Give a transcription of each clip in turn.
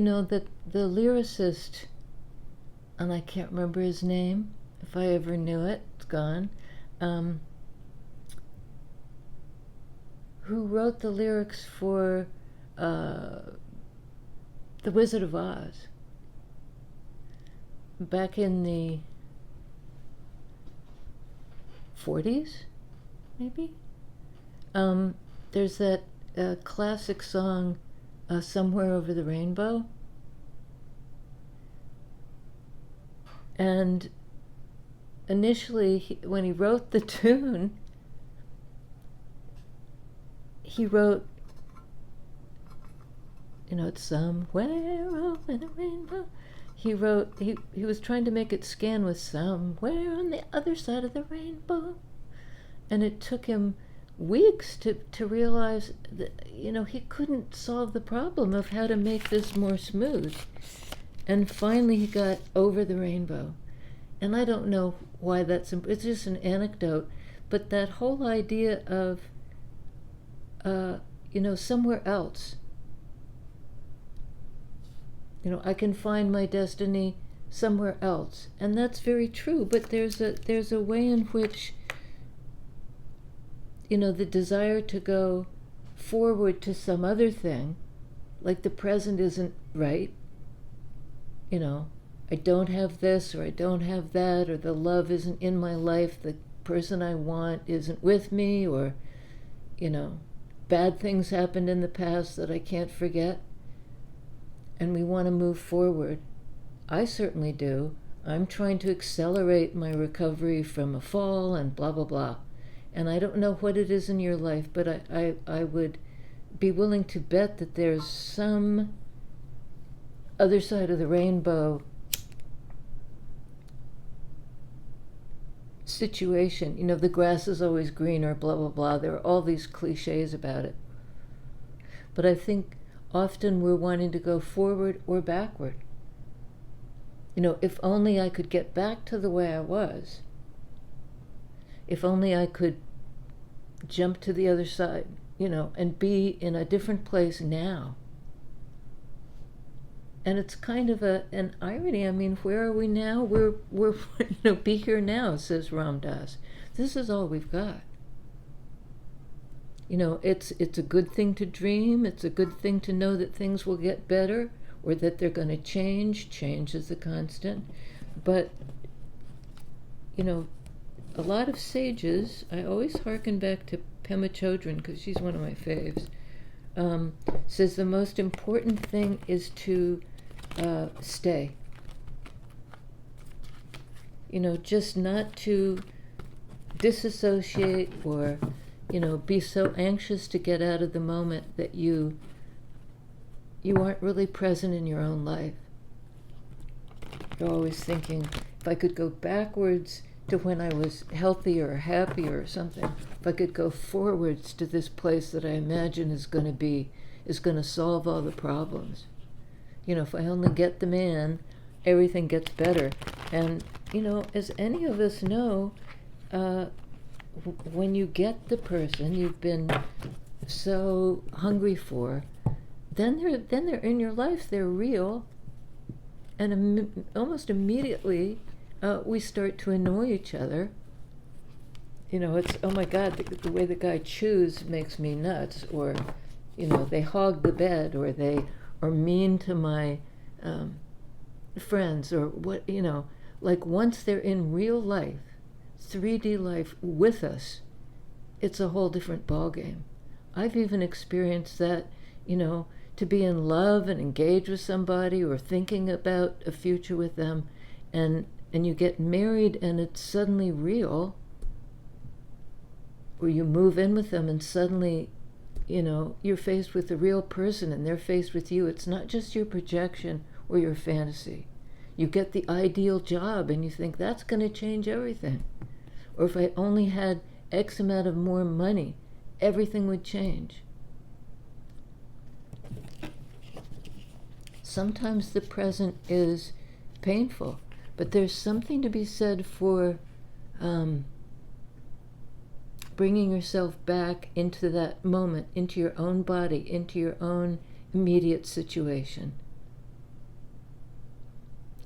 the lyricist, and I can't remember his name. If I ever knew it, it's gone. Who wrote the lyrics for The Wizard of Oz back in the 40s, maybe? There's that classic song, Somewhere Over the Rainbow. And initially, when he wrote the tune, he wrote, it's somewhere over the rainbow. He was trying to make it scan with somewhere on the other side of the rainbow. And it took him weeks to realize that, he couldn't solve the problem of how to make this more smooth. And finally he got over the rainbow. And I don't know why it's just an anecdote, but that whole idea of, somewhere else. I can find my destiny somewhere else. And that's very true, but there's a way in which, the desire to go forward to some other thing, like the present isn't right, I don't have this, or I don't have that, or the love isn't in my life, the person I want isn't with me, or, bad things happened in the past that I can't forget, and we want to move forward. I certainly do. I'm trying to accelerate my recovery from a fall and blah, blah, blah. And I don't know what it is in your life, but I would be willing to bet that there's some other side of the rainbow situation. The grass is always greener, blah, blah, blah. There are all these cliches about it. But I think often we're wanting to go forward or backward. If only I could get back to the way I was. If only I could jump to the other side, and be in a different place now. And it's kind of an irony. I mean, where are we now? We're be here now, says Ram Dass. This is all we've got. It's a good thing to dream. It's a good thing to know that things will get better, or that they're going to change. Change is a constant. But, a lot of sages, I always hearken back to Pema Chodron, because she's one of my faves, says the most important thing is to stay. Just not to disassociate or, be so anxious to get out of the moment that you aren't really present in your own life. You're always thinking, if I could go backwards to when I was healthier or happier or something, if I could go forwards to this place that I imagine is going to solve all the problems. If I only get the man, everything gets better. And, as any of us know, when you get the person you've been so hungry for, then they're in your life, they're real, and almost immediately we start to annoy each other. It's, oh my God, the way the guy chews makes me nuts, or, they hog the bed, or they are mean to my friends, or what, like once they're in real life, 3D life with us, it's a whole different ballgame. I've even experienced that, to be in love and engage with somebody or thinking about a future with them, and you get married and it's suddenly real, or you move in with them and suddenly, you're faced with a real person and they're faced with you. It's not just your projection or your fantasy. You get the ideal job and you think that's going to change everything. Or if I only had X amount of more money, everything would change. Sometimes the present is painful, but there's something to be said for bringing yourself back into that moment, into your own body, into your own immediate situation.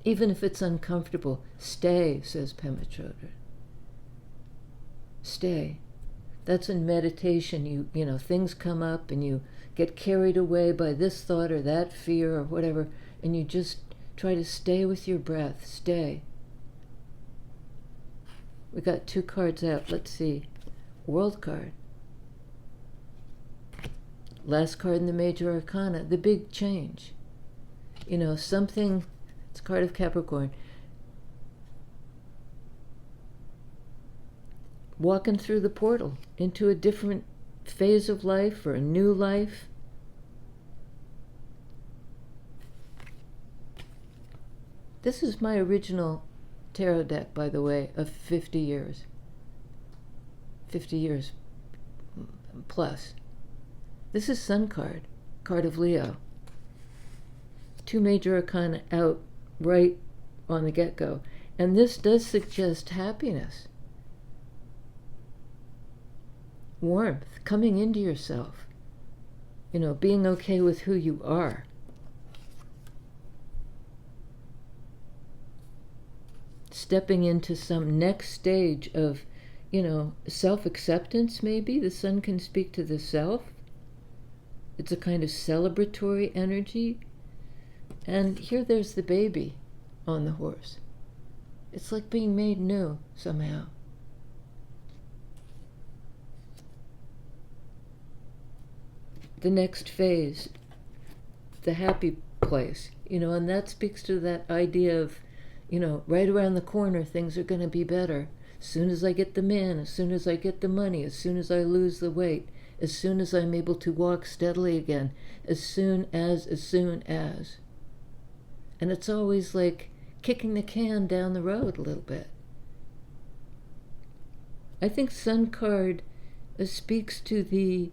Even if it's uncomfortable, stay, says Pema Chodron. Stay. That's in meditation. You know, things come up and you get carried away by this thought or that fear or whatever, and you just try to stay with your breath. Stay. We got 2 cards out. Let's see. World card. Last card in the major arcana, the big change. You know, something, it's a card of Capricorn. Walking through the portal into a different phase of life or a new life. This is my original tarot deck, by the way, of 50 years. 50 years plus. This is Sun card, card of Leo. 2 major arcana out right on the get-go. And this does suggest happiness. Warmth, coming into yourself. You know, being okay with who you are. Stepping into some next stage of, you know, self-acceptance maybe. The sun can speak to the self. It's a kind of celebratory energy. And here there's the baby on the horse. It's like being made new somehow. The next phase, the happy place, you know, and that speaks to that idea of, you know, right around the corner, things are going to be better. As soon as I get the man, as soon as I get the money, as soon as I lose the weight, as soon as I'm able to walk steadily again, as soon as. And it's always like kicking the can down the road a little bit. I think Sun card speaks to the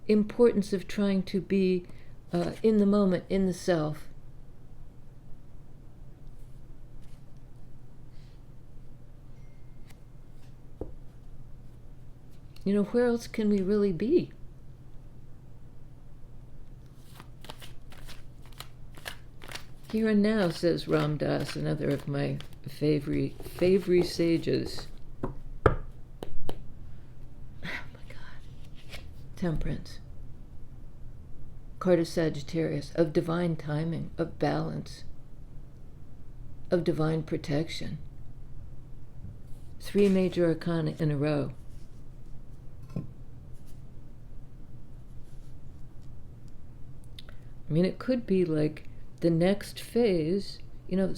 importance of trying to be in the moment, in the self. You know, where else can we really be? Here and now, says Ram Dass, another of my favorite sages. Oh my God. Temperance. Card of Sagittarius, of divine timing, of balance, of divine protection. 3 major arcana in a row. I mean, it could be like the next phase, you know,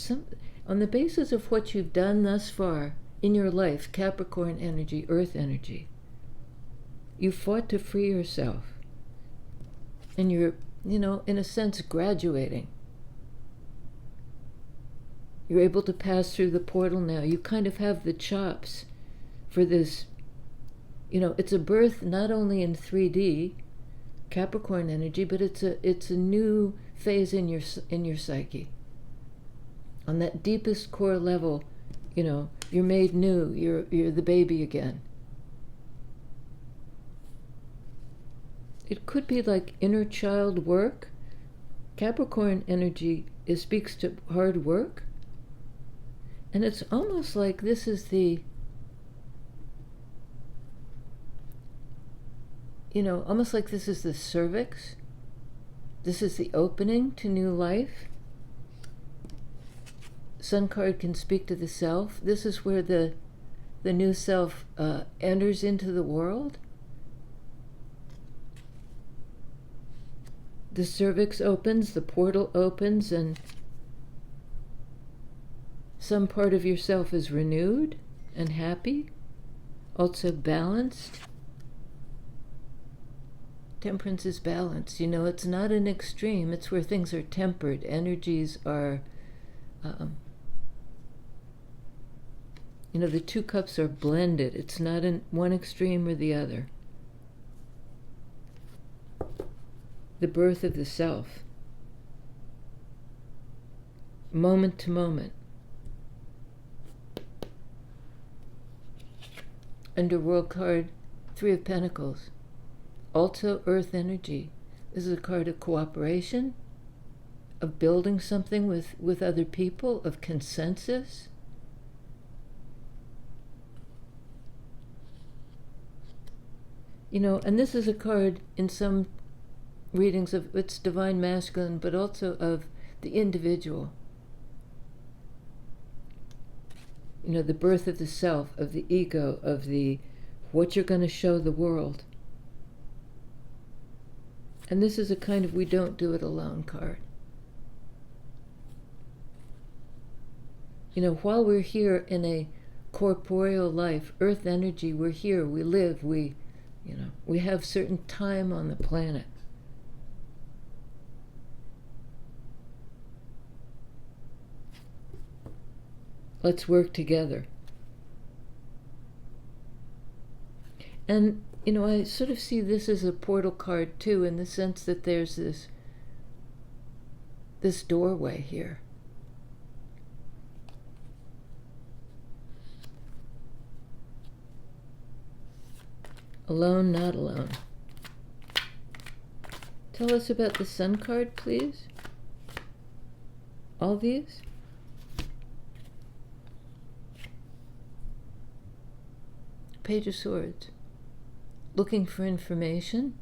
on the basis of what you've done thus far in your life, Capricorn energy, Earth energy. You fought to free yourself. And you're, you know, in a sense, graduating. You're able to pass through the portal now. You kind of have the chops for this, you know, it's a birth not only in 3D, Capricorn energy, but it's a new phase in your psyche. On that deepest core level, you know, you're made new. You're the baby again. It could be like inner child work. Capricorn energy speaks to hard work, and it's almost like this is the, you know, almost like this is the cervix. This is the opening to new life. Sun card can speak to the self. This is where the new self enters into the world. The cervix opens, the portal opens, and some part of yourself is renewed and happy, also balanced. Temperance is balance. You know, it's not an extreme. It's where things are tempered. Energies are, you know, the 2 cups are blended. It's not in one extreme or the other. The birth of the self. Moment to moment. Underworld card, 3 of Pentacles. Also Earth energy. This is a card of cooperation, of building something with other people, of consensus. And this is a card in some readings of its divine masculine, but also of the individual. The birth of the self, of the ego, of the what you're going to show the world. And this is a kind of we don't do it alone card. While we're here in a corporeal life, earth energy, we're here, we live, we have certain time on the planet. Let's work together. And, I sort of see this as a portal card too, in the sense that there's this doorway here. Alone, not alone. Tell us about the Sun card, please. All these? Page of Swords. Looking for information.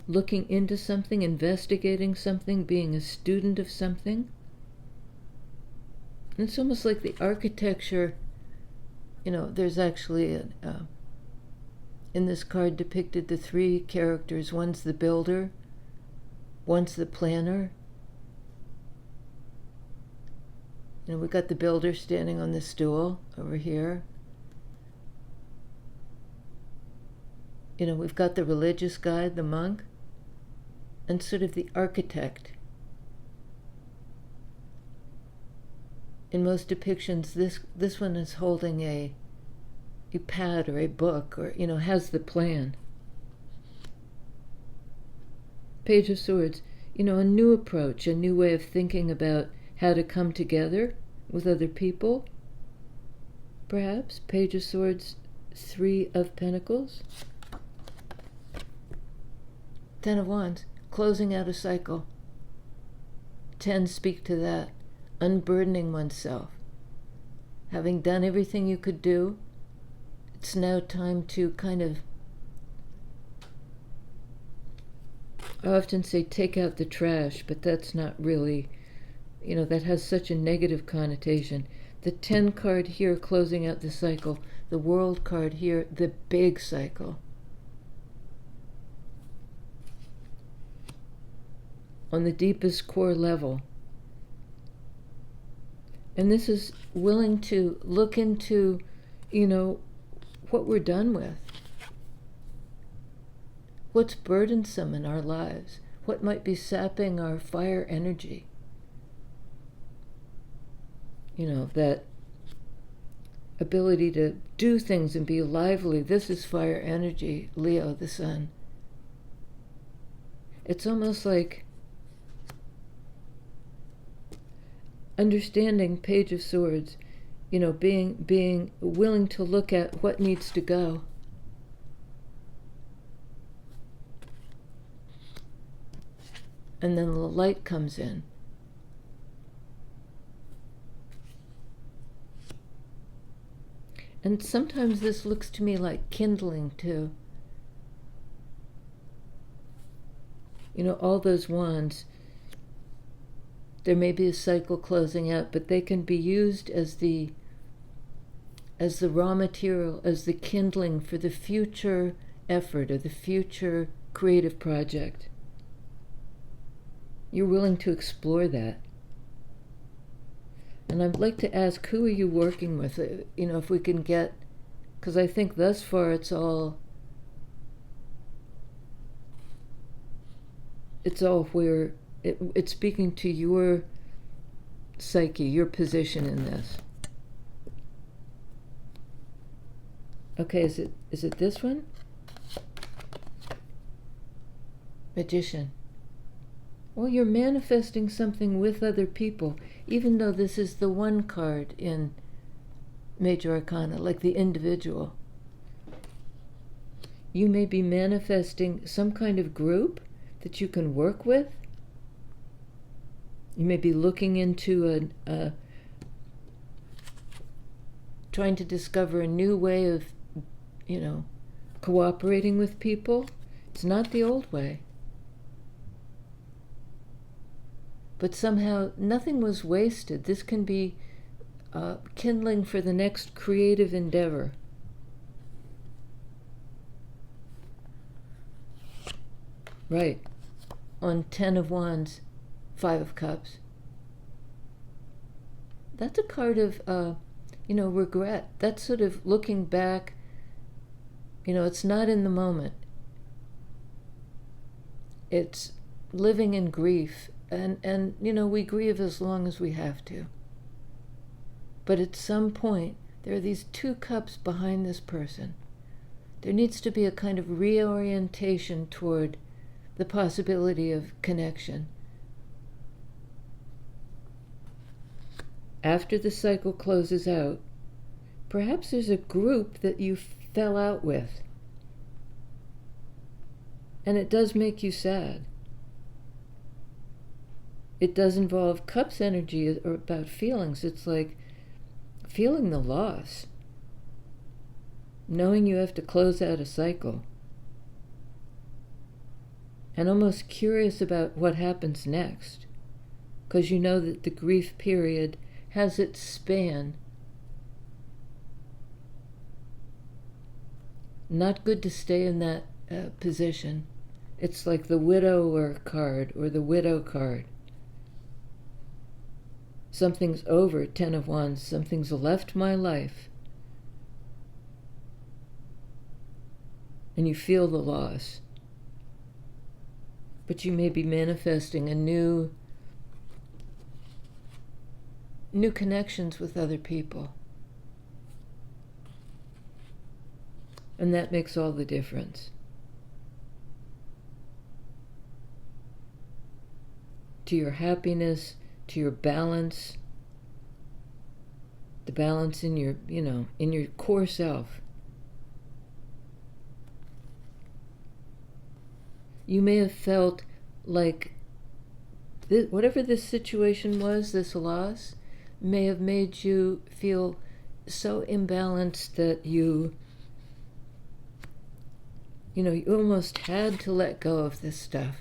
Looking into something, investigating something, being a student of something. And it's almost like the architecture, there's actually, in this card depicted the three characters. One's the builder, one's the planner. We've got the builder standing on the stool over here. We've got the religious guy, the monk, and sort of the architect. In most depictions, this one is holding a pad or a book, or has the plan. Page of Swords, a new approach, a new way of thinking about how to come together with other people. Perhaps. Page of Swords, 3 of Pentacles. 10 of Wands, closing out a cycle. 10 speak to that. Unburdening oneself. Having done everything you could do, it's now time to kind of, I often say take out the trash, but that's not really, that has such a negative connotation. The 10 card here, closing out the cycle. The World card here, the big cycle. On the deepest core level. And this is willing to look into, what we're done with. What's burdensome in our lives? What might be sapping our fire energy? That ability to do things and be lively. This is fire energy, Leo, the sun. It's almost like understanding, Page of Swords, being willing to look at what needs to go. And then the light comes in. And sometimes this looks to me like kindling too. All those wands, there may be a cycle closing out, but they can be used as the raw material, as the kindling for the future effort or the future creative project. You're willing to explore that. And I'd like to ask, who are you working with? If we can get, because I think thus far it's all where it's speaking to your psyche, your position in this. Okay, is it this one? Magician. Well, you're manifesting something with other people, even though this is the one card in Major Arcana, like the individual. You may be manifesting some kind of group that you can work with. You may be looking into trying to discover a new way of, cooperating with people. It's not the old way. But somehow nothing was wasted. This can be kindling for the next creative endeavor. Right. On 10 of Wands, 5 of Cups. That's a card of, regret. That's sort of looking back. It's not in the moment. It's living in grief. And we grieve as long as we have to. But at some point, there are these 2 cups behind this person. There needs to be a kind of reorientation toward the possibility of connection. After the cycle closes out, perhaps there's a group that you fell out with. And it does make you sad. It does involve Cups energy or about feelings. It's like feeling the loss. Knowing you have to close out a cycle. And almost curious about what happens next. Because you know that the grief period has its span. Not good to stay in that position. It's like the widower card or the widow card. Something's over, 10 of Wands. Something's left my life. And you feel the loss. But you may be manifesting a new connections with other people. And that makes all the difference. To your happiness, to your balance, the balance in your, in your core self. You may have felt like whatever this situation was, this loss, may have made you feel so imbalanced that you almost had to let go of this stuff.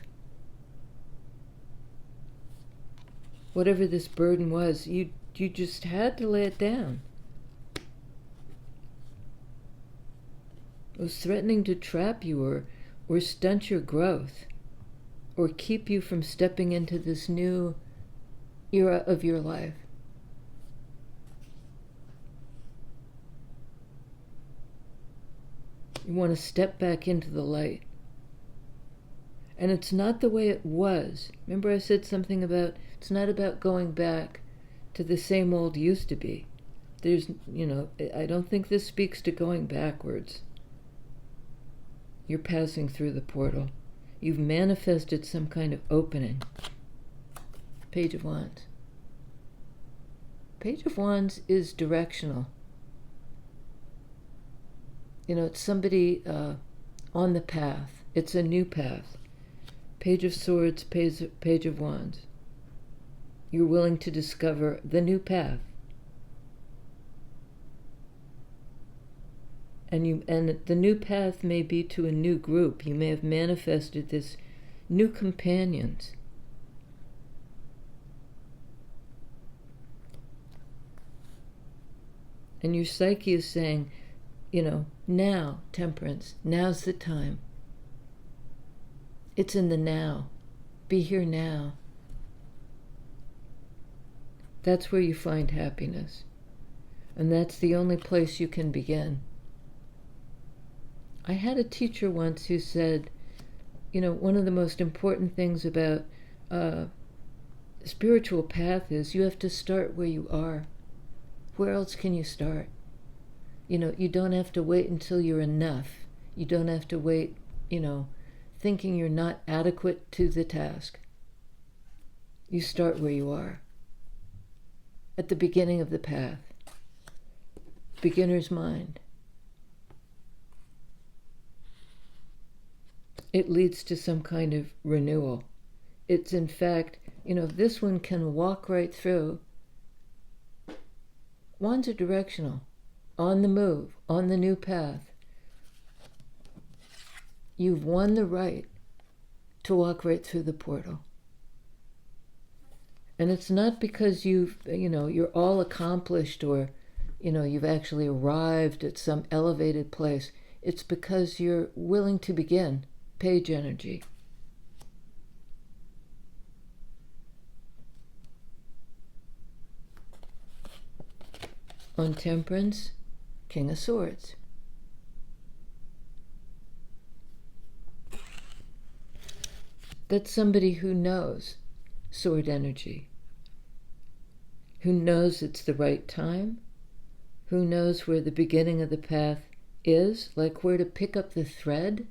Whatever this burden was, you just had to lay it down. It was threatening to trap you or stunt your growth or keep you from stepping into this new era of your life. You want to step back into the light. And it's not the way it was. Remember I said something about, it's not about going back to the same old used to be. There's, I don't think this speaks to going backwards. You're passing through the portal. You've manifested some kind of opening. Page of Wands. Page of Wands is directional. It's somebody on the path. It's a new path. Page of Swords, Page of Wands. You're willing to discover the new path. And the new path may be to a new group. You may have manifested this new companions. And your psyche is saying, now, Temperance, now's the time. It's in the now. Be here now. That's where you find happiness. And that's the only place you can begin. I had a teacher once who said, one of the most important things about spiritual path is you have to start where you are. Where else can you start? You don't have to wait until you're enough. You don't have to wait, thinking you're not adequate to the task. You start where you are. At the beginning of the path. Beginner's mind. it leads to some kind of renewal. It's in fact, this one can walk right through. Wands are directional, on the move, on the new path. You've won the right to walk right through the portal. And it's not because you're all accomplished or, you've actually arrived at some elevated place. It's because you're willing to begin. Page energy. On Temperance, King of Swords. That's somebody who knows sword energy, who knows it's the right time, who knows where the beginning of the path is, like where to pick up the thread.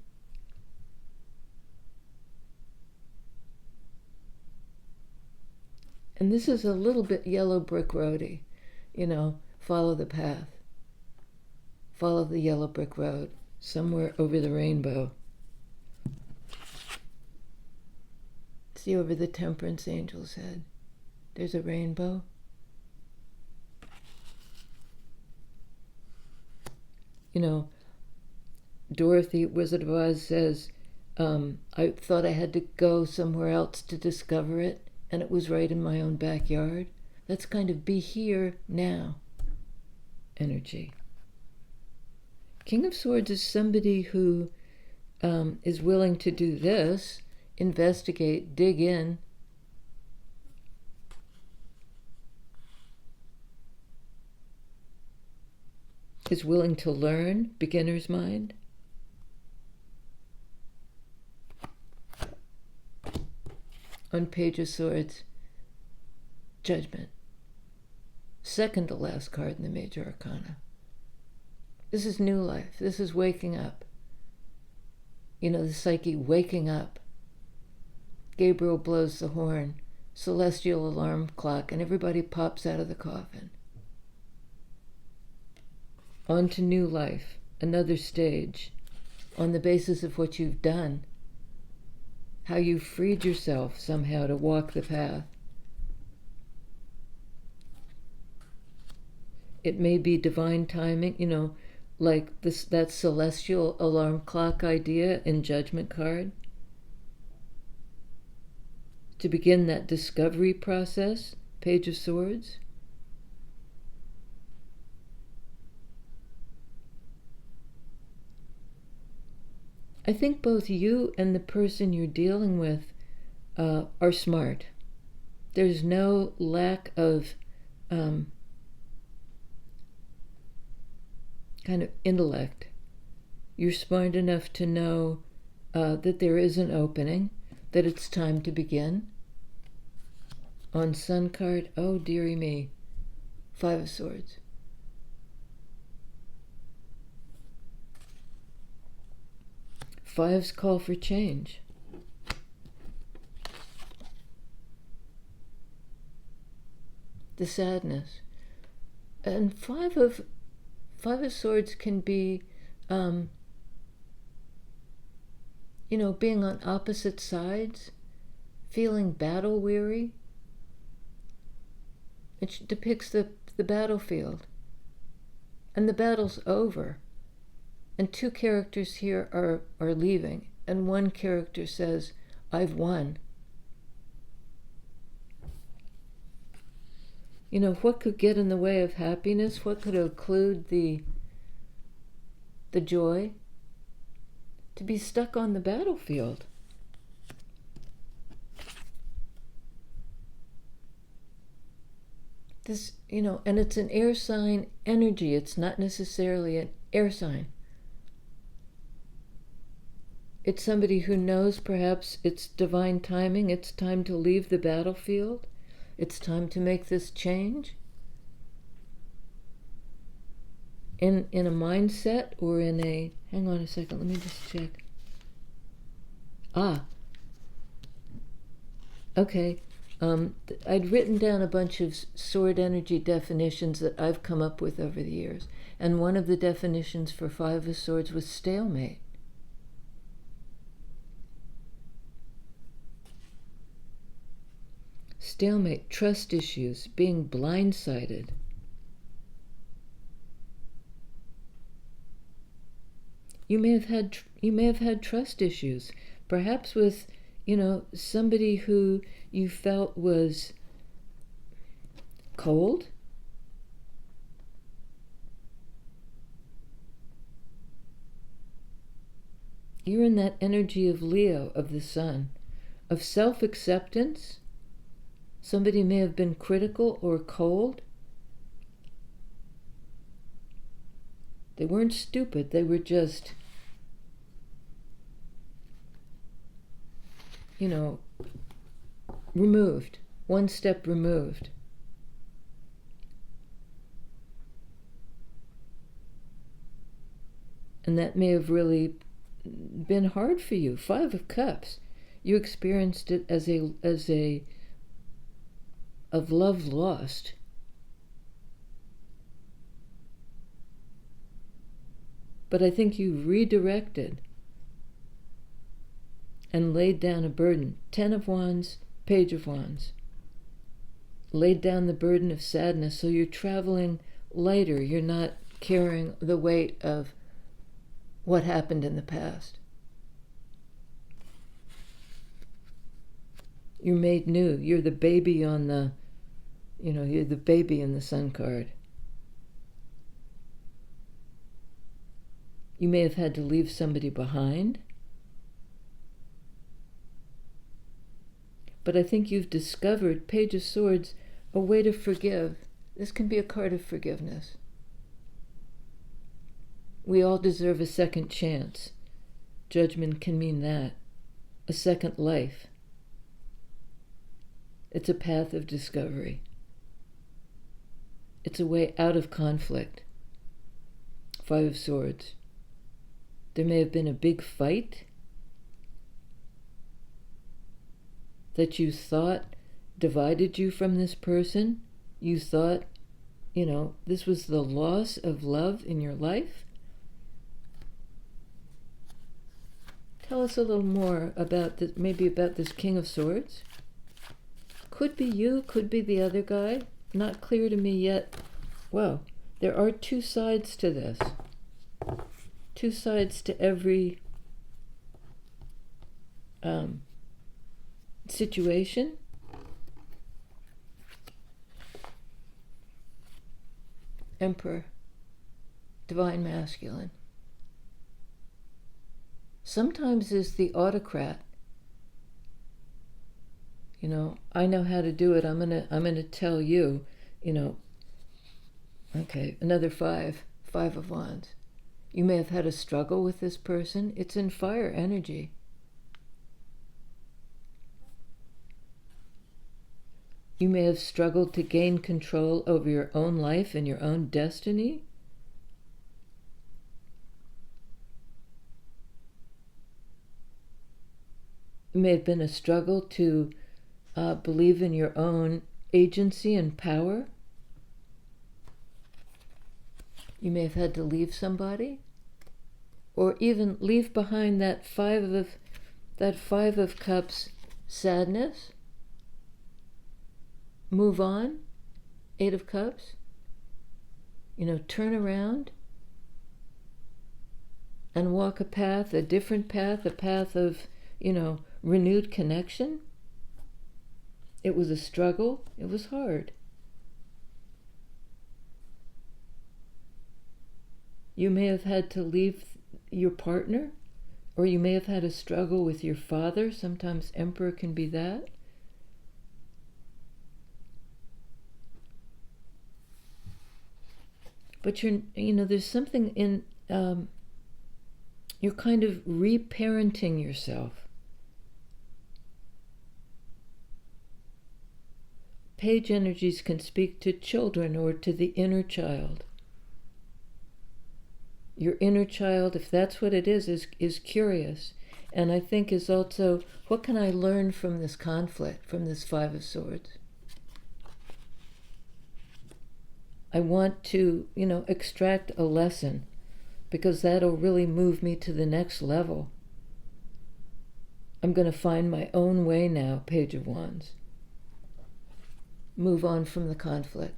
And this is a little bit yellow brick roady, follow the path. Follow the yellow brick road, somewhere over the rainbow. See over the Temperance angel's head. There's a rainbow. Dorothy, Wizard of Oz, says, I thought I had to go somewhere else to discover it, and it was right in my own backyard. That's kind of be here now energy. King of Swords is somebody who is willing to do this, investigate, dig in. Is willing to learn, beginner's mind. On Page of Swords, Judgment. Second to last card in the Major Arcana. This is new life. This is waking up. The psyche waking up. Gabriel blows the horn, celestial alarm clock, and everybody pops out of the coffin. On to new life, another stage, on the basis of what you've done, how you freed yourself somehow to walk the path. It may be divine timing, like that celestial alarm clock idea in Judgment card. To begin that discovery process, Page of Swords. I think both you and the person you're dealing with are smart. There's no lack of kind of intellect. You're smart enough to know that there is an opening, that it's time to begin. On Sun card, oh dearie me, Five of Swords. Fives call for change. The sadness. And Five of Swords can be, being on opposite sides, feeling battle weary. It depicts the battlefield. And the battle's over. And two characters here are leaving, and one character says, I've won. What could get in the way of happiness? What could occlude the joy? To be stuck on the battlefield. This, and it's an air sign energy. It's not necessarily an air sign. It's somebody who knows perhaps it's divine timing. It's time to leave the battlefield. It's time to make this change. In a mindset or in a... Hang on a second, let me just check. Okay. I'd written down a bunch of sword energy definitions that I've come up with over the years. And one of the definitions for Five of Swords was stalemate. stalemate, trust issues, being blindsided. You may have had trust issues, perhaps with, somebody who you felt was cold. You're in that energy of Leo, of the sun, of self-acceptance. Somebody may have been critical or cold. They weren't stupid, they were just, removed, one step removed. And that may have really been hard for you. 5 of Cups. You experienced it as of love lost. But I think you redirected and laid down a burden. 10 of Wands, Page of Wands. Laid down the burden of sadness, so you're traveling lighter. You're not carrying the weight of what happened in the past. You're made new. You're the baby on the, you're the baby in the Sun card. You may have had to leave somebody behind. But I think you've discovered, Page of Swords, a way to forgive. This can be a card of forgiveness. We all deserve a second chance. Judgment can mean that. A second life. It's a path of discovery. It's a way out of conflict. 5 of Swords. There may have been a big fight that you thought divided you from this person. You thought, this was the loss of love in your life. Tell us a little more about this, maybe about this King of Swords. Could be you, could be the other guy. Not clear to me yet. Well, there are 2 sides to this. 2 sides to every situation. Emperor, Divine Masculine. Sometimes is the autocrat. I know how to do it. I'm gonna tell you. Okay, another 5 of Wands. You may have had a struggle with this person. It's in fire energy. You may have struggled to gain control over your own life and your own destiny. It may have been a struggle to believe in your own agency and power. You may have had to leave somebody, or even leave behind that 5 of Cups sadness. Move on. 8 of Cups. Turn around and walk a path, a different path, a path of, renewed connection. It was a struggle. It was hard. You may have had to leave your partner, or you may have had a struggle with your father. Sometimes Emperor can be that. But there's something in, you're kind of reparenting yourself. Page energies can speak to children or to the inner child. Your inner child, if that's what it is curious. And I think is also, what can I learn from this conflict, from this 5 of Swords? I want to, extract a lesson, because that'll really move me to the next level. I'm going to find my own way now, Page of Wands. move on from the conflict.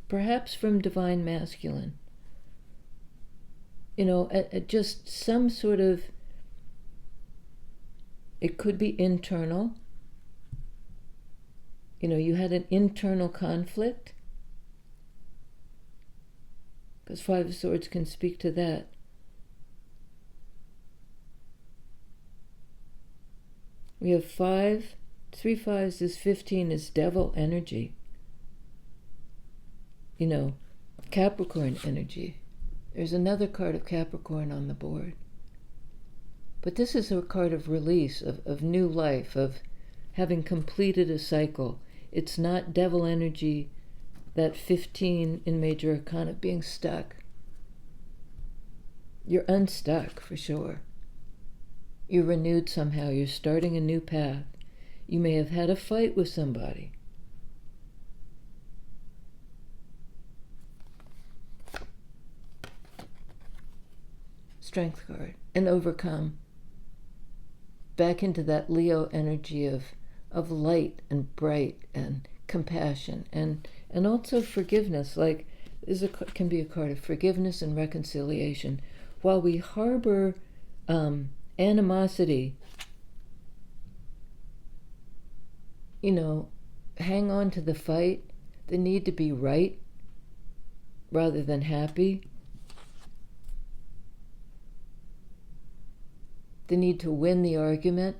Perhaps from divine masculine. At just some sort of, it could be internal. You had an internal conflict, because Five of Swords can speak to that. We have 5, 3 fives is 15 is devil energy. Capricorn energy. There's another card of Capricorn on the board. But this is a card of release, of new life, of having completed a cycle. It's not devil energy, that 15 in Major Arcana, being stuck. You're unstuck, for sure. You're renewed somehow. You're starting a new path. You may have had a fight with somebody. Strength card. And overcome. Back into that Leo energy of light and bright and compassion and also forgiveness. Like, can be a card of forgiveness and reconciliation. While we harbor animosity, hang on to the fight, the need to be right rather than happy, the need to win the argument.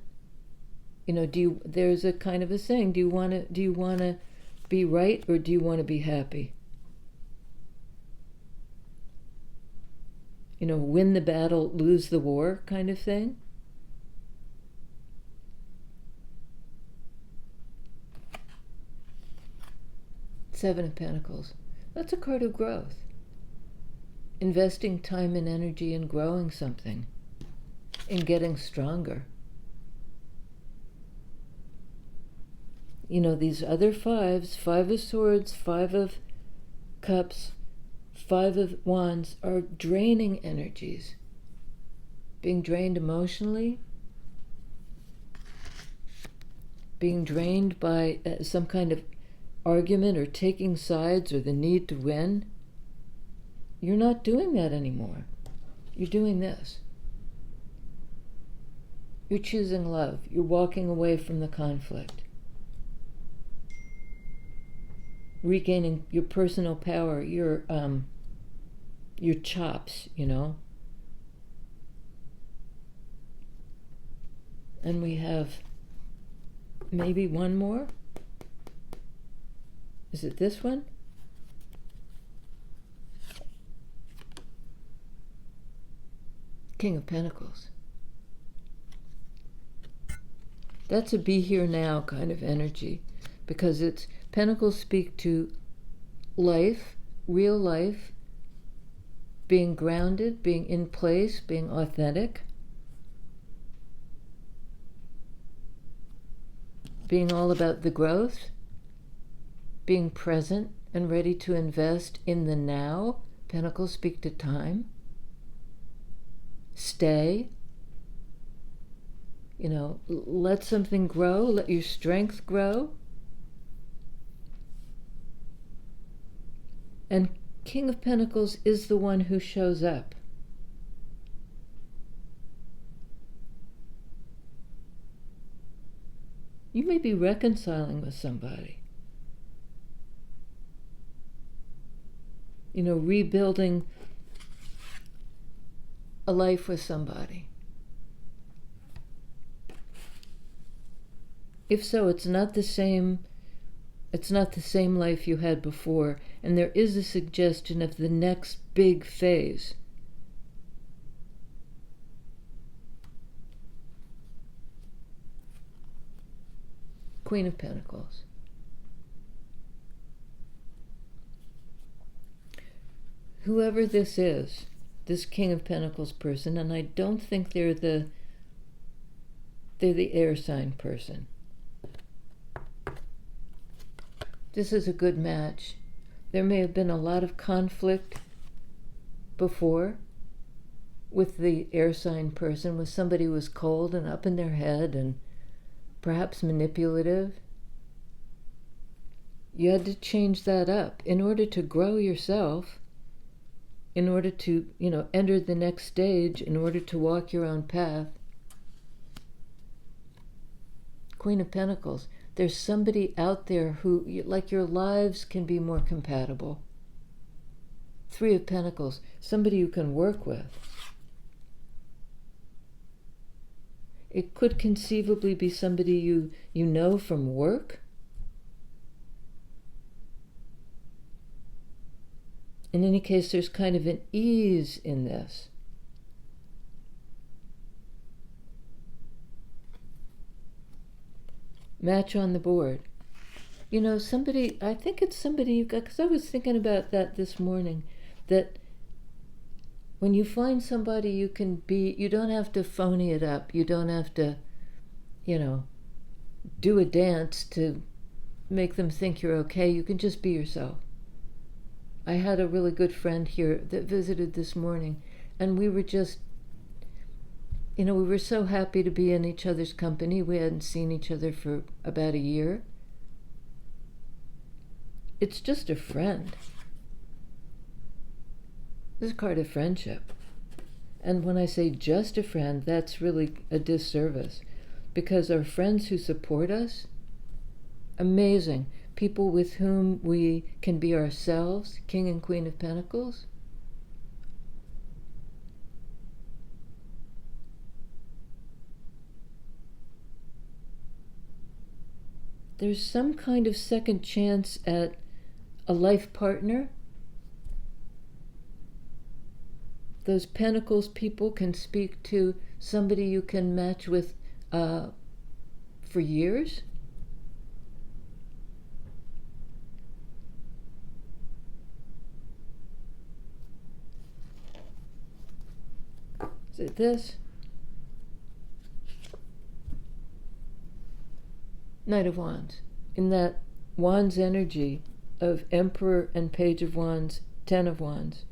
There's a kind of a saying, do you want to be right, or do you want to be happy? Win the battle, lose the war kind of thing. Seven of Pentacles. That's a card of growth. Investing time and energy in growing something, in getting stronger. These other fives, 5 of Swords, 5 of Cups, 5 of Wands, are draining energies. Being drained emotionally, being drained by some kind of argument or taking sides or the need to win. You're not doing that anymore. You're doing this. You're choosing love. You're walking away from the conflict. Regaining your personal power, your chops, And we have maybe one more. Is it this one? King of Pentacles. That's a be here now kind of energy, because Pentacles speak to life, real life, being grounded, being in place, being authentic, being all about the growth, being present and ready to invest in the now. Pentacles speak to time. Stay. Let something grow, let your strength grow. And King of Pentacles is the one who shows up. You may be reconciling with somebody. Rebuilding a life with somebody. If so, it's not the same life you had before, and there is a suggestion of the next big phase. Queen of Pentacles. Whoever this is, this King of Pentacles person, and I don't think they're the air sign person. This is a good match. There may have been a lot of conflict before with the air sign person, with somebody who was cold and up in their head and perhaps manipulative. You had to change that up in order to grow yourself, in order to, enter the next stage, in order to walk your own path. Queen of Pentacles. There's somebody out there who, like, your lives can be more compatible. Three of Pentacles. Somebody you can work with. It could conceivably be somebody you know from work. In any case, there's kind of an ease in this. Match on the board. Somebody, I think it's somebody you got, because I was thinking about that this morning, that when you find somebody you don't have to phony it up. You don't have to, do a dance to make them think you're okay. You can just be yourself. I had a really good friend here that visited this morning, and we were just, we were so happy to be in each other's company. We hadn't seen each other for about a year. It's just a friend. This is a card of friendship. And when I say just a friend, that's really a disservice, because our friends who support us, amazing. People with whom we can be ourselves, King and Queen of Pentacles. There's some kind of second chance at a life partner. Those Pentacles people can speak to somebody you can match with for years. Is it this? Knight of Wands. In that Wands energy of Emperor and Page of Wands, Ten of Wands,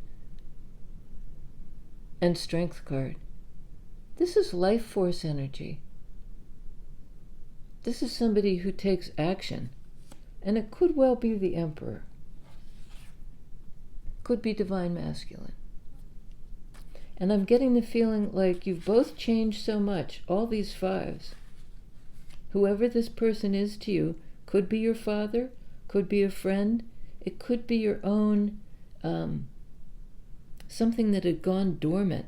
and Strength card. This is life force energy. This is somebody who takes action. And it could well be the Emperor. Could be Divine Masculine. And I'm getting the feeling like you've both changed so much, all these fives. Whoever this person is to you, could be your father, could be a friend, it could be your own, something that had gone dormant.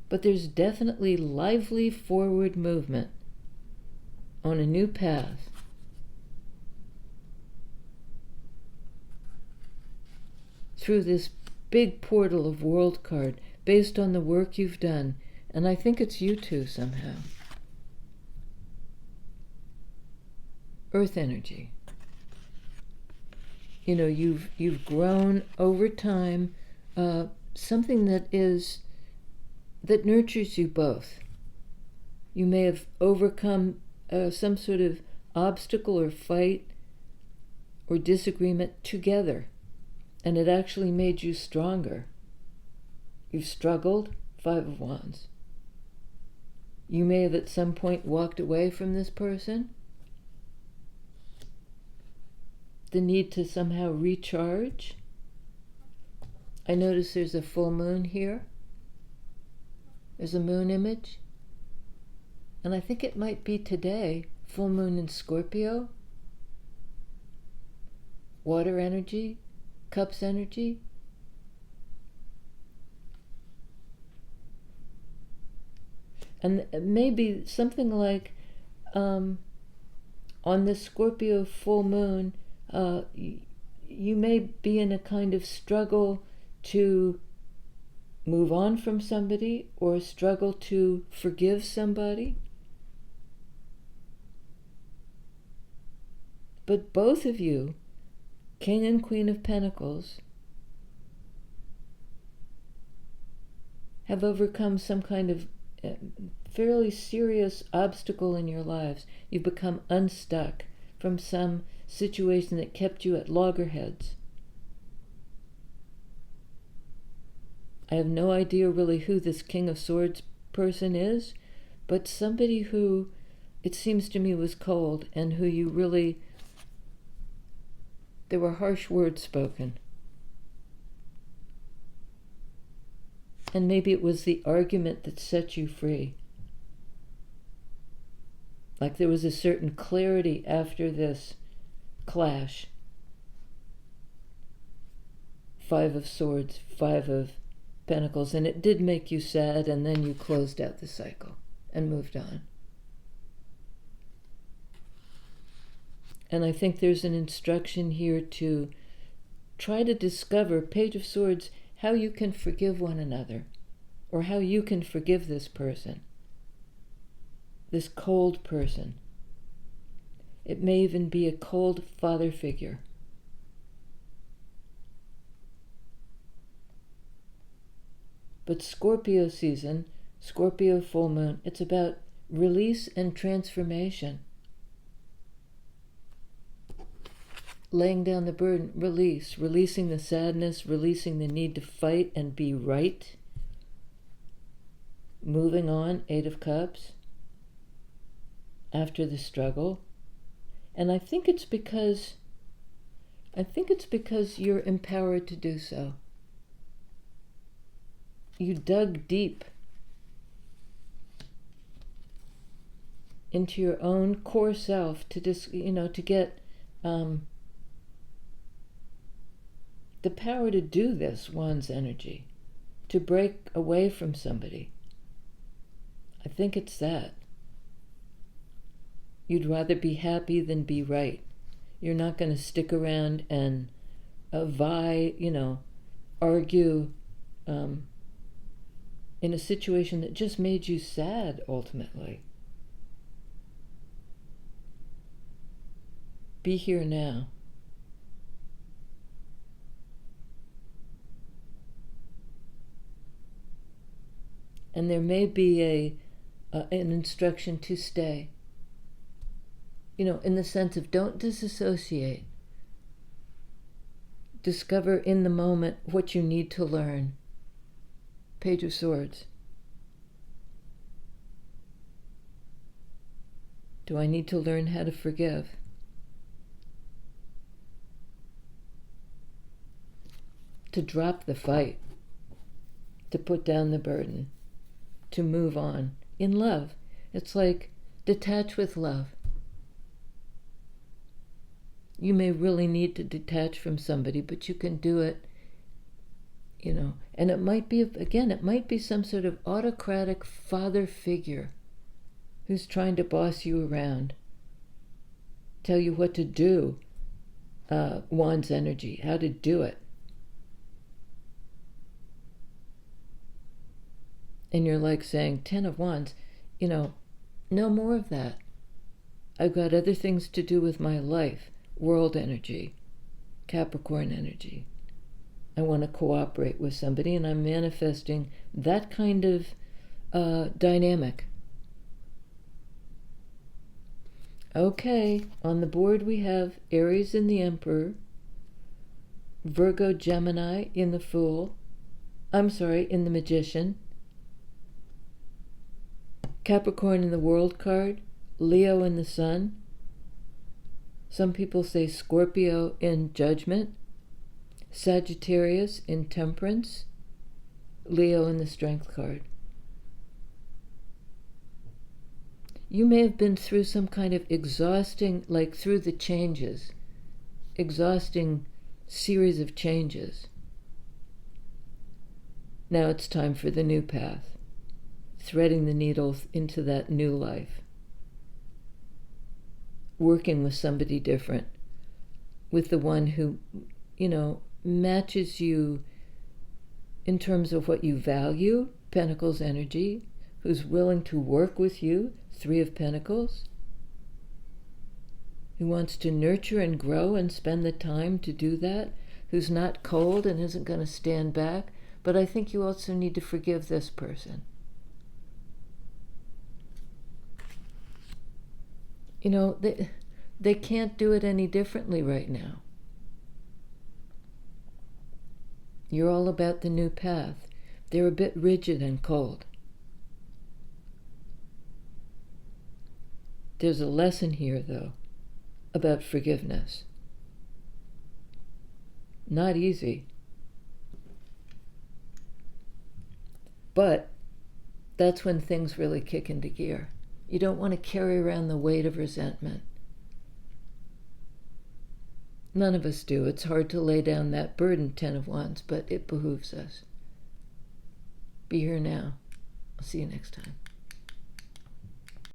But there's definitely lively forward movement on a new path. Through this big portal of World card based on the work you've done. And I think it's you two somehow. Earth energy. You've grown over time, something that nurtures you both. You may have overcome some sort of obstacle or fight or disagreement together, and it actually made you stronger. You've struggled, Five of Wands. You may have at some point walked away from this person. The need to somehow recharge. I notice there's a full moon here. There's a moon image. And I think it might be today, full moon in Scorpio. Water energy, cups energy. And maybe something like on this Scorpio full moon, you may be in a kind of struggle to move on from somebody or a struggle to forgive somebody. But both of you, King and Queen of Pentacles, have overcome some kind of fairly serious obstacle in your lives. You've become unstuck from some situation that kept you at loggerheads. I have no idea really who this King of Swords person is, but somebody who, it seems to me, was cold and who you really, there were harsh words spoken. And maybe it was the argument that set you free. Like there was a certain clarity after this clash. 5 of Swords, 5 of Pentacles, and it did make you sad, and then you closed out the cycle and moved on. And I think there's an instruction here to try to discover, Page of Swords, how you can forgive one another, or how you can forgive this person, this cold person. It may even be a cold father figure. But Scorpio season, Scorpio full moon, it's about release and transformation. Laying down the burden, releasing the sadness, releasing the need to fight and be right. Moving on, 8 of Cups, after the struggle. And I think it's because you're empowered to do so. You dug deep into your own core self to to get the power to do this, Wands energy, to break away from somebody. I think it's that. You'd rather be happy than be right. You're not going to stick around and argue in a situation that just made you sad, ultimately. Be here now. And there may be an instruction to stay. In the sense of don't disassociate. Discover in the moment what you need to learn. Page of Swords. Do I need to learn how to forgive? To drop the fight. To put down the burden. To move on. In love. It's like detach with love. You may really need to detach from somebody, but you can do it, and it might be some sort of autocratic father figure who's trying to boss you around, tell you what to do, Wands energy, how to do it. And you're like saying, 10 of Wands, no more of that. I've got other things to do with my life. World energy, Capricorn energy. I want to cooperate with somebody, and I'm manifesting that kind of dynamic. Okay, on the board we have Aries in the Emperor, Virgo, Gemini in the Fool, in the Magician, Capricorn in the World card, Leo in the Sun. Some people say Scorpio in Judgment, Sagittarius in Temperance, Leo in the Strength card. You may have been through some kind of exhausting series of changes. Now it's time for the new path, threading the needle into that new life. Working with somebody different, with the one who, matches you in terms of what you value, Pentacles energy, who's willing to work with you, 3 of Pentacles, who wants to nurture and grow and spend the time to do that, who's not cold and isn't going to stand back. But I think you also need to forgive this person. They can't do it any differently right now. You're all about the new path. They're a bit rigid and cold. There's a lesson here, though, about forgiveness. Not easy. But that's when things really kick into gear. You don't want to carry around the weight of resentment. None of us do. It's hard to lay down that burden 10 of Wands, but it behooves us. Be here now. I'll see you next time.